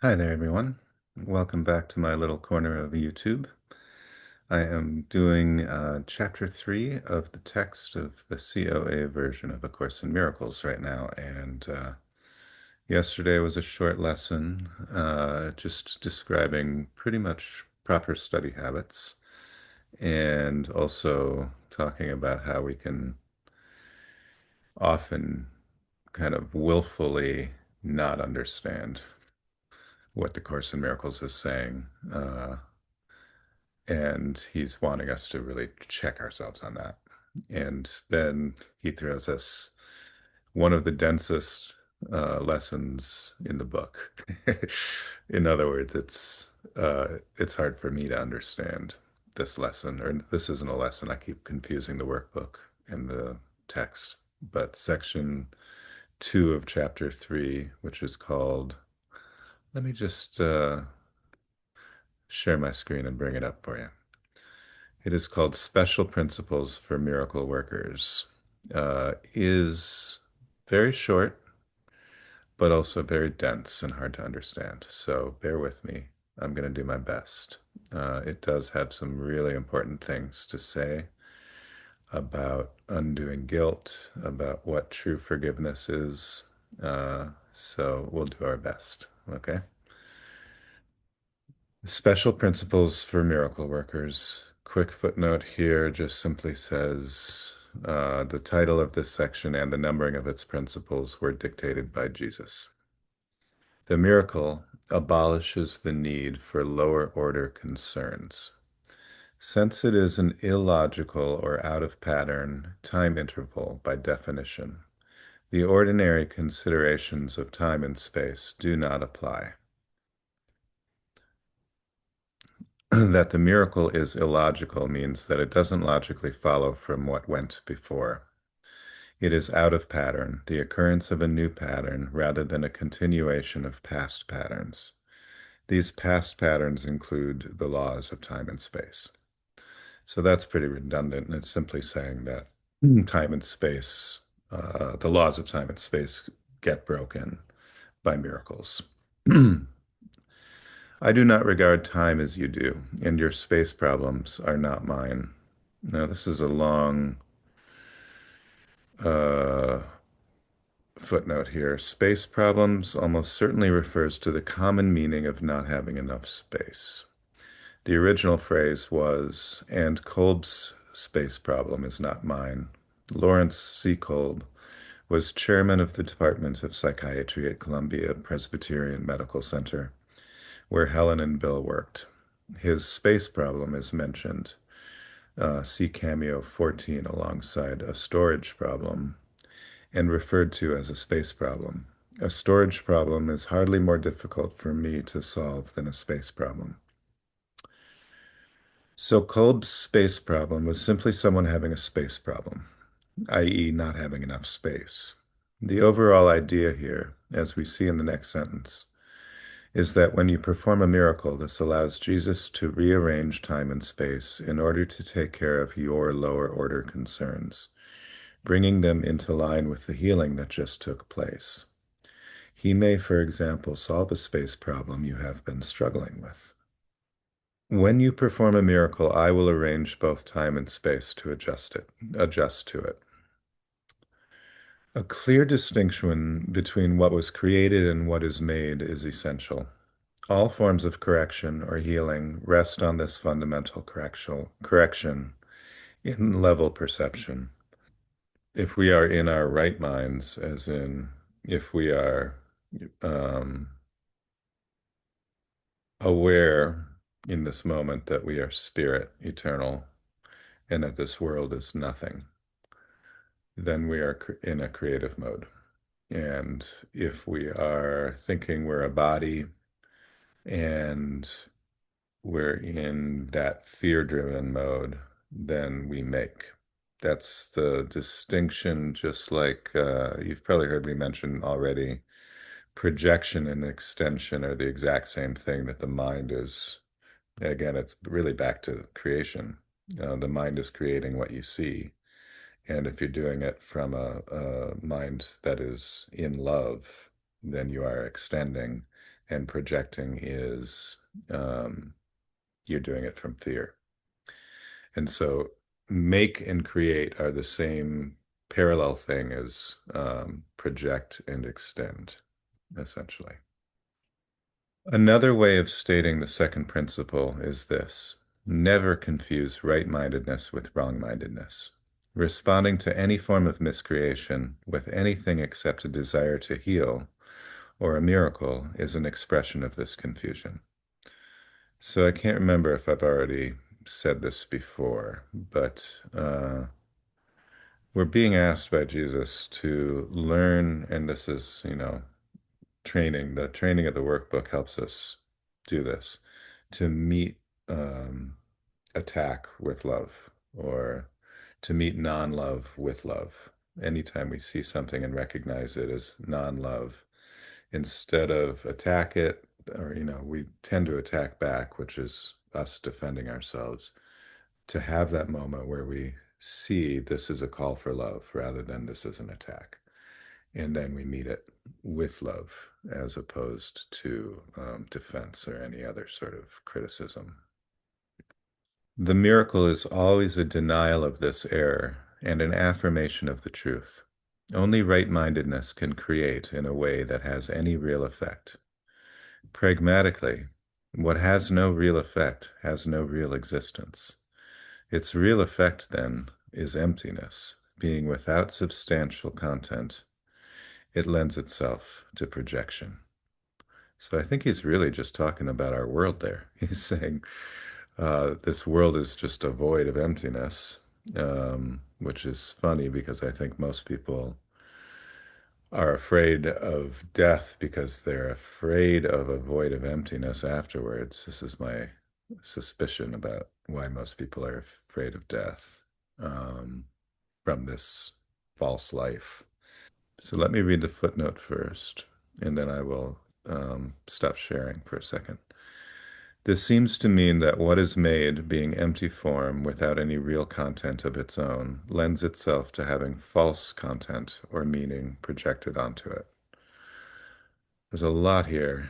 Hi there, everyone. Welcome back to my little corner of YouTube. I am doing chapter 3 of the text of the COA version of A Course in Miracles right now. And yesterday was a short lesson just describing pretty much proper study habits and also talking about how we can often kind of willfully not understand what the Course in Miracles is saying. And he's wanting us to really check ourselves on that. And then he throws us one of the densest lessons in the book. In other words, it's hard for me to understand this lesson, or this isn't a lesson. I keep confusing the workbook and the text. But section 2 of chapter 3, which is called, let me just share my screen and bring it up for you. It is called Special Principles for Miracle Workers. Is very short, but also very dense and hard to understand. So bear with me. I'm going to do my best. It does have some really important things to say about undoing guilt, about what true forgiveness is. So we'll do our best. Okay. Special principles for miracle workers. Quick footnote here just simply says the title of this section and the numbering of its principles were dictated by Jesus. The miracle abolishes the need for lower order concerns. Since it is an illogical or out of pattern time interval by definition, the ordinary considerations of time and space do not apply. That the miracle is illogical means that it doesn't logically follow from what went before. It is out of pattern, the occurrence of a new pattern rather than a continuation of past patterns. These past patterns include the laws of time and space. So that's pretty redundant, and it's simply saying that time and space, the laws of time and space get broken by miracles. I do not regard time as you do, and your space problems are not mine. Now, this is a long uh, footnote here. Space problems almost certainly refers to the common meaning of not having enough space. The original phrase was, and Kolb's space problem is not mine. Lawrence C. Kolb was chairman of the Department of Psychiatry at Columbia Presbyterian Medical Center, where Helen and Bill worked. His space problem is mentioned, see Cameo 14 alongside a storage problem, and referred to as a space problem. A storage problem is hardly more difficult for me to solve than a space problem. So Kolb's space problem was simply someone having a space problem, i.e. not having enough space. The overall idea here, as we see in the next sentence, is that when you perform a miracle, this allows Jesus to rearrange time and space in order to take care of your lower order concerns, bringing them into line with the healing that just took place. He may, for example, solve a space problem you have been struggling with. When you perform a miracle, I will arrange both time and space to adjust to it. A clear distinction between what was created and what is made is essential. All forms of correction or healing rest on this fundamental correction in level perception. If we are in our right minds, as in if we are um, aware in this moment that we are spirit, eternal, and that this world is nothing, then we are in a creative mode. And if we are thinking we're a body and we're in that fear-driven mode, then we make. That's the distinction, just like you've probably heard me mention already. Projection and extension are the exact same thing, that the mind is, again, it's really back to creation. The mind is creating what you see. And if you're doing it from a mind that is in love, then you are extending. and projecting is you're doing it from fear. And so make and create are the same parallel thing as project and extend, essentially. Another way of stating the second principle is this: never confuse right-mindedness with wrong-mindedness. Responding to any form of miscreation with anything except a desire to heal or a miracle is an expression of this confusion. So I can't remember if I've already said this before, but we're being asked by Jesus to learn, and this is, training. The training of the workbook helps us do this, to meet um, attack with love, or to meet non-love with love. Anytime we see something and recognize it as non-love, instead of attack it, or, we tend to attack back, which is us defending ourselves, to have that moment where we see this is a call for love rather than this is an attack. And then we meet it with love as opposed to defense or any other sort of criticism. The miracle is always a denial of this error and an affirmation of the truth. Only right-mindedness can create in a way that has any real effect. Pragmatically, what has no real effect has no real existence. Its real effect, then, is emptiness, being without substantial content. It lends itself to projection. So I think he's really just talking about our world there. He's saying this world is just a void of emptiness, which is funny because I think most people are afraid of death because they're afraid of a void of emptiness afterwards. This is my suspicion about why most people are afraid of death from this false life. So let me read the footnote first, and then I will stop sharing for a second. This seems to mean that what is made, being empty form without any real content of its own, lends itself to having false content or meaning projected onto it. There's a lot here.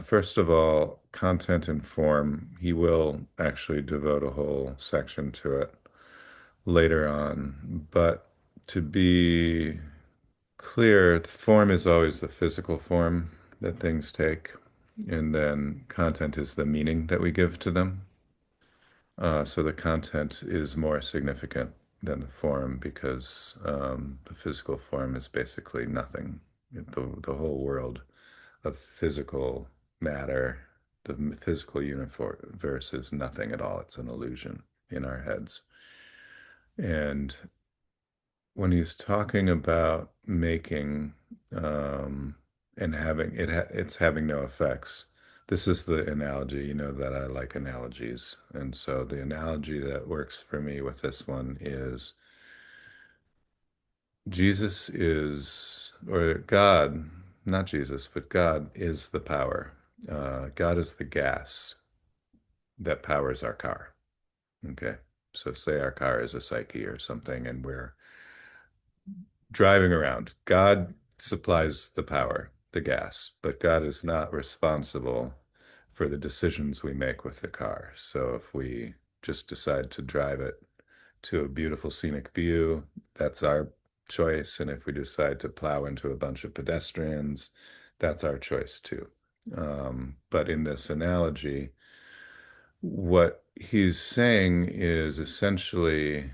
First of all, content and form. He will actually devote a whole section to it later on. But to be clear, form is always the physical form that things take, and then content is the meaning that we give to them. So the content is more significant than the form because the physical form is basically nothing. The whole world of physical matter, the physical universe is nothing at all. It's an illusion in our heads. And when he's talking about making and having it's having no effects. This is the analogy, that I like analogies. And so the analogy that works for me with this one is Jesus is, or God, not Jesus, but God is the power. God is the gas that powers our car. Okay. So say our car is a psyche or something, and we're driving around. God supplies the power, the gas, but God is not responsible for the decisions we make with the car. So if we just decide to drive it to a beautiful scenic view, that's our choice. And if we decide to plow into a bunch of pedestrians, that's our choice too. But in this analogy, what he's saying is essentially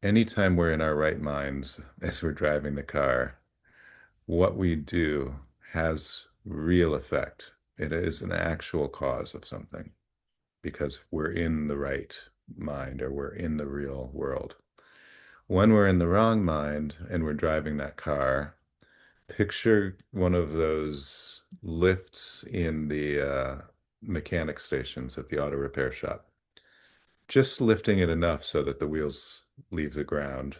anytime we're in our right minds as we're driving the car, what we do has real effect. It is an actual cause of something because we're in the right mind or we're in the real world. When we're in the wrong mind and we're driving that car, picture one of those lifts in the mechanic stations at the auto repair shop. Just lifting it enough so that the wheels leave the ground,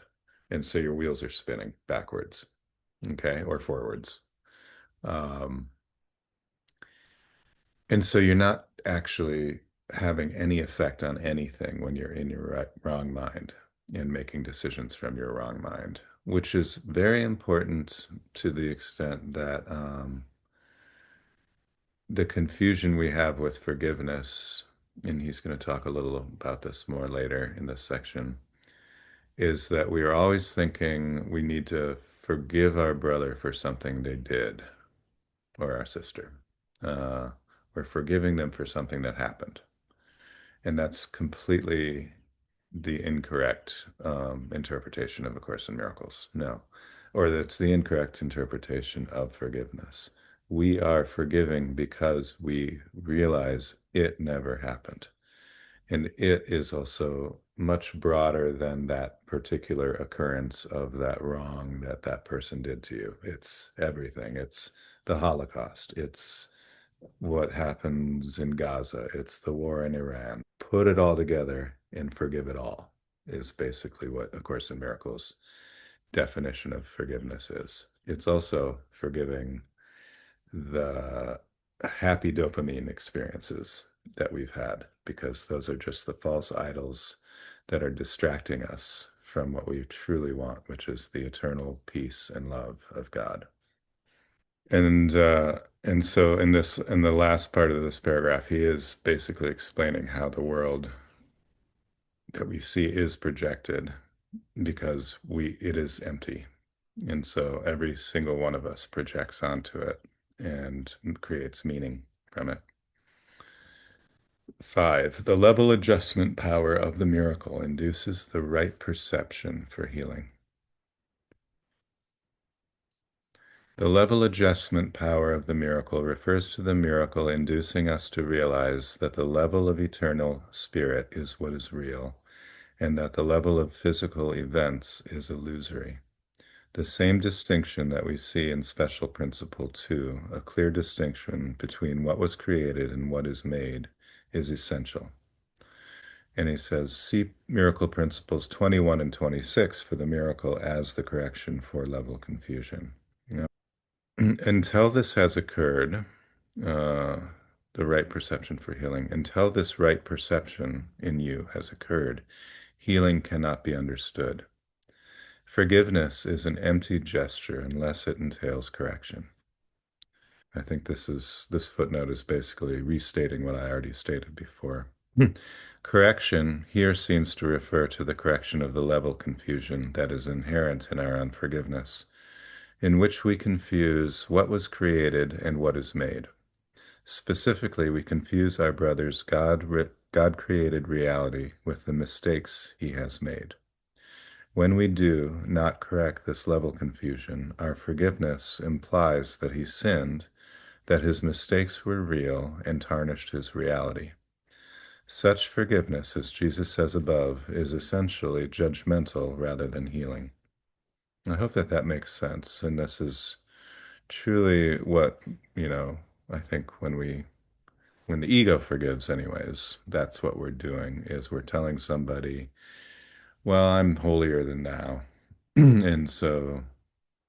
and so your wheels are spinning backwards, okay, or forwards. Um, and so you're not actually having any effect on anything when you're in your wrong mind and making decisions from your wrong mind, which is very important to the extent that the confusion we have with forgiveness, and he's going to talk a little about this more later in this section, is that we are always thinking we need to forgive our brother for something they did, or our sister. Uh, we're forgiving them for something that happened. And that's completely the incorrect interpretation of A Course in Miracles. No. Or that's the incorrect interpretation of forgiveness. We are forgiving because we realize it never happened. And it is also much broader than that particular occurrence of that wrong that that person did to you. It's everything. It's the Holocaust. It's what happens in Gaza. It's the war in Iran. Put it all together and forgive it all is basically what A Course in Miracles definition of forgiveness is. It's also forgiving the happy dopamine experiences that we've had, because those are just the false idols that are distracting us from what we truly want, which is the eternal peace and love of God. And so in the last part of this paragraph, he is basically explaining how the world that we see is projected because it is empty. And so every single one of us projects onto it and creates meaning from it. 5, the level adjustment power of the miracle induces the right perception for healing. The level adjustment power of the miracle refers to the miracle inducing us to realize that the level of eternal spirit is what is real, and that the level of physical events is illusory. The same distinction that we see in Special Principle 2, a clear distinction between what was created and what is made, is essential. And he says, see Miracle Principles 21 and 26 for the miracle as the correction for level confusion. Until this has occurred, uh, the right perception for healing, until this right perception in you has occurred, healing cannot be understood. Forgiveness is an empty gesture unless it entails correction. I think this footnote is basically restating what I already stated before. Correction here seems to refer to the correction of the level confusion that is inherent in our unforgiveness, in which we confuse what was created and what is made. Specifically, we confuse our brother's God-created reality with the mistakes he has made. When we do not correct this level confusion, our forgiveness implies that he sinned, that his mistakes were real and tarnished his reality. Such forgiveness, as Jesus says above, is essentially judgmental rather than healing. I hope that that makes sense. And this is truly what, I think when the ego forgives anyways, that's what we're doing, is we're telling somebody, well, I'm holier than thou. And so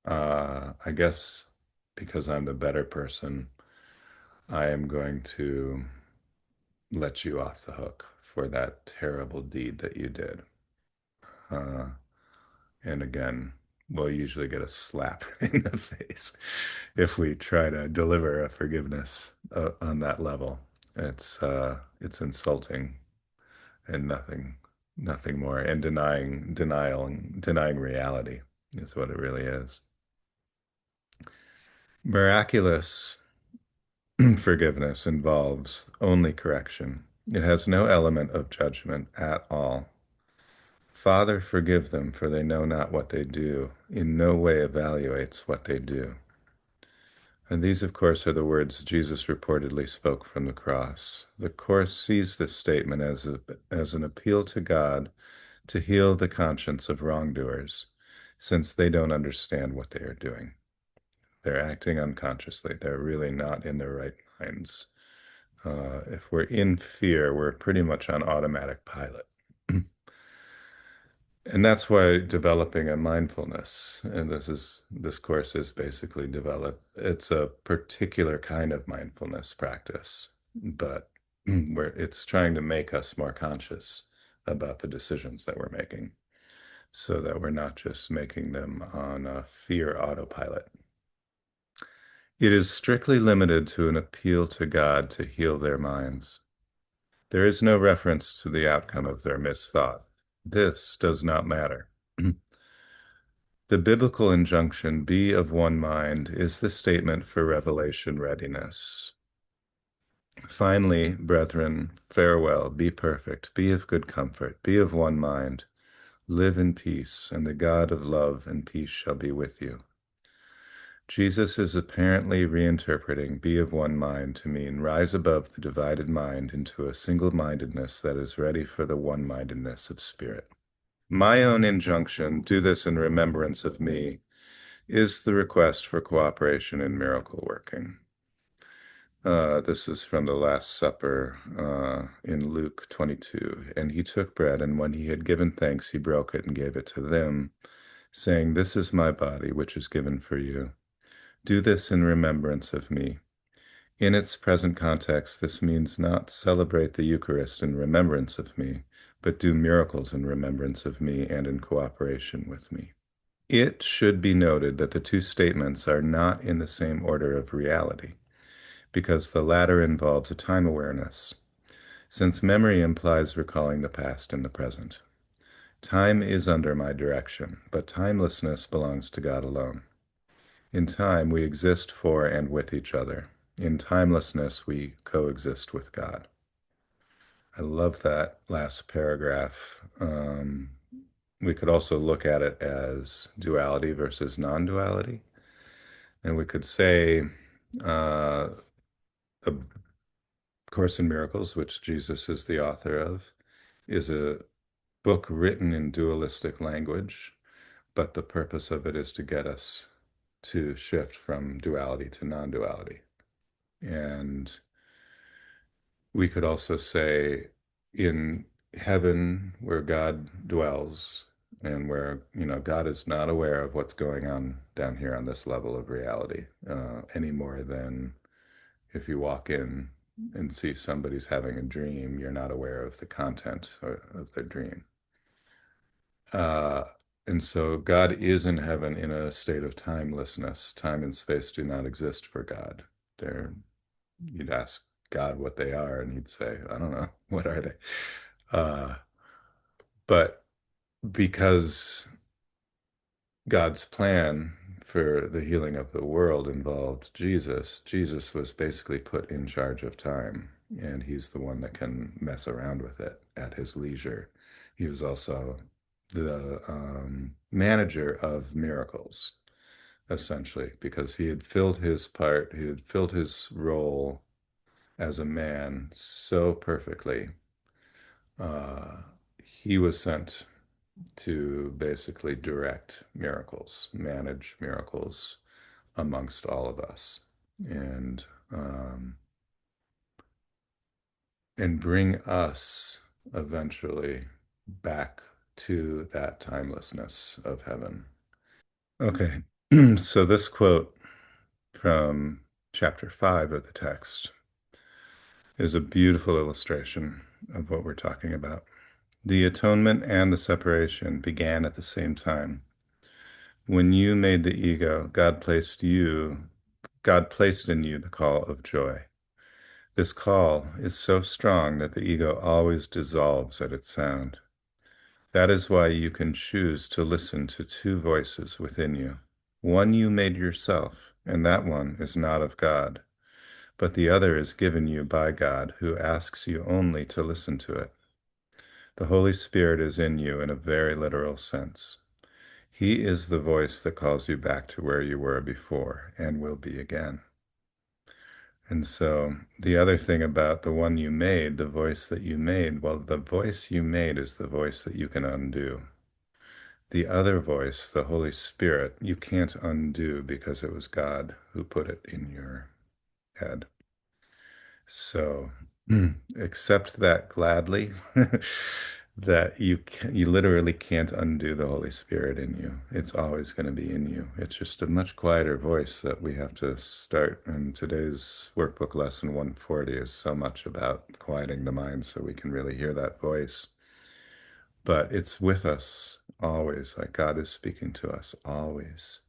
I guess because I'm the better person, I am going to let you off the hook for that terrible deed that you did. Uh, and again, we'll usually get a slap in the face if we try to deliver a forgiveness on that level. It's insulting and nothing more, and denying reality is what it really is. Miraculous forgiveness involves only correction. It has no element of judgment at all. Father, forgive them, for they know not what they do, in no way evaluates what they do. And these, of course, are the words Jesus reportedly spoke from the cross. The Course sees this statement as an appeal to God to heal the conscience of wrongdoers, since they don't understand what they are doing. They're acting unconsciously. They're really not in their right minds. If we're in fear, we're pretty much on automatic pilot. And that's why developing a mindfulness, and this course is basically it's a particular kind of mindfulness practice, but where it's trying to make us more conscious about the decisions that we're making, so that we're not just making them on a fear autopilot. It is strictly limited to an appeal to God to heal their minds. There is no reference to the outcome of their misthought. This does not matter. The biblical injunction, be of one mind, is the statement for revelation readiness. Finally, brethren, farewell, be perfect, be of good comfort, be of one mind, live in peace, and the God of love and peace shall be with you. Jesus is apparently reinterpreting be of one mind to mean rise above the divided mind into a single-mindedness that is ready for the one-mindedness of spirit. My own injunction, do this in remembrance of me, is the request for cooperation in miracle working. This is from the Last Supper in Luke 22. And he took bread, and when he had given thanks, he broke it and gave it to them, saying, this is my body, which is given for you. Do this in remembrance of me. In its present context, this means not celebrate the Eucharist in remembrance of me, but do miracles in remembrance of me and in cooperation with me. It should be noted that the two statements are not in the same order of reality, because the latter involves a time awareness, since memory implies recalling the past and the present. Time is under my direction, but timelessness belongs to God alone. In time, we exist for and with each other. In timelessness, we coexist with God. I love that last paragraph. We could also look at it as duality versus non-duality. And we could say the Course in Miracles, which Jesus is the author of, is a book written in dualistic language, but the purpose of it is to get us to shift from duality to non-duality. And we could also say in heaven, where God dwells and where, God is not aware of what's going on down here on this level of reality, any more than if you walk in and see somebody's having a dream, you're not aware of the content of their dream. Uh, and so God is in heaven in a state of timelessness. Time and space do not exist for God. You'd ask God what they are, and he'd say, I don't know, what are they? Uh, but because God's plan for the healing of the world involved Jesus, Jesus was basically put in charge of time, and he's the one that can mess around with it at his leisure. He was also the manager of miracles, essentially, because he had filled his part, he had filled his role as a man so perfectly. He was sent to basically direct miracles, manage miracles amongst all of us, and um, and bring us eventually back to that timelessness of heaven. Okay, so this quote from chapter 5 of the text is a beautiful illustration of what we're talking about. The atonement and the separation began at the same time. When you made the ego, God placed in you the call of joy. This call is so strong that the ego always dissolves at its sound. That is why you can choose to listen to two voices within you. One you made yourself, and that one is not of God, but the other is given you by God, who asks you only to listen to it. The Holy Spirit is in you in a very literal sense. He is the voice that calls you back to where you were before and will be again. And so the other thing about the one you made, the voice that you made, well, the voice you made is the voice that you can undo. The other voice, the Holy Spirit, you can't undo because it was God who put it in your head. So accept that gladly, that you literally can't undo the Holy Spirit in you. It's always going to be in you. It's just a much quieter voice that we have to start. And today's workbook lesson 140 is so much about quieting the mind so we can really hear that voice. But it's with us always, like God is speaking to us always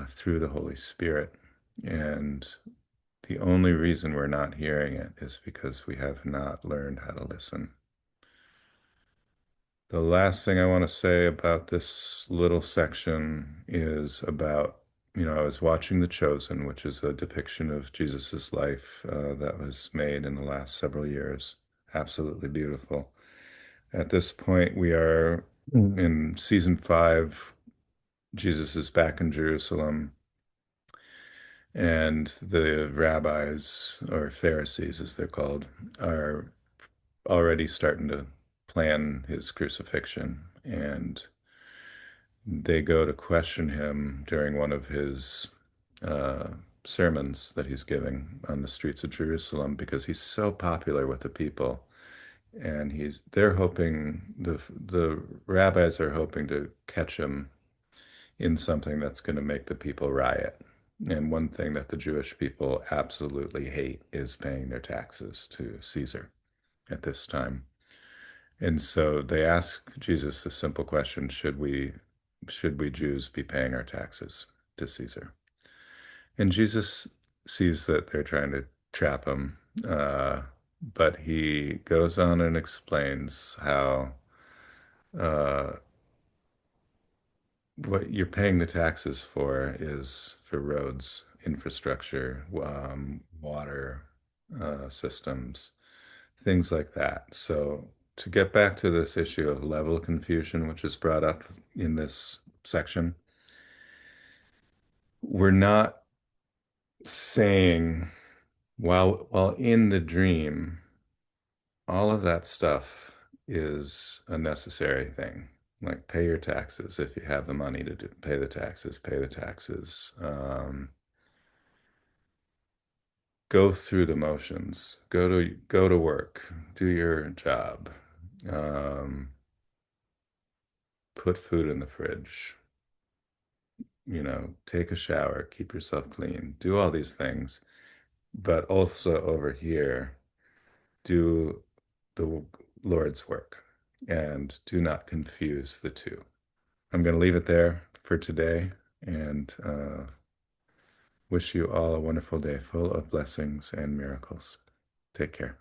through the Holy Spirit. And the only reason we're not hearing it is because we have not learned how to listen. The last thing I want to say about this little section is about, I was watching The Chosen, which is a depiction of Jesus's life that was made in the last several years. Absolutely beautiful. At this point, we are in season 5. Jesus is back in Jerusalem, and the rabbis, or Pharisees as they're called, are already starting to plan his crucifixion. And they go to question him during one of his uh, sermons that he's giving on the streets of Jerusalem because he's so popular with the people. And they're hoping, the rabbis are hoping to catch him in something that's going to make the people riot. And one thing that the Jewish people absolutely hate is paying their taxes to Caesar at this time. And so they ask Jesus the simple question, should we Jews be paying our taxes to Caesar? And Jesus sees that they're trying to trap him, but he goes on and explains how uh, what you're paying the taxes for is for roads, infrastructure, water systems, things like that. So to get back to this issue of level confusion, which is brought up in this section, we're not saying while in the dream, all of that stuff is a necessary thing. Like pay your taxes if you have the money to pay the taxes, pay the taxes. Go through the motions. Go to work. Do your job. Um, put food in the fridge. Take a shower, keep yourself clean, do all these things. But also over here, do the Lord's work and do not confuse the two. I'm going to leave it there for today and wish you all a wonderful day full of blessings and miracles. Take care.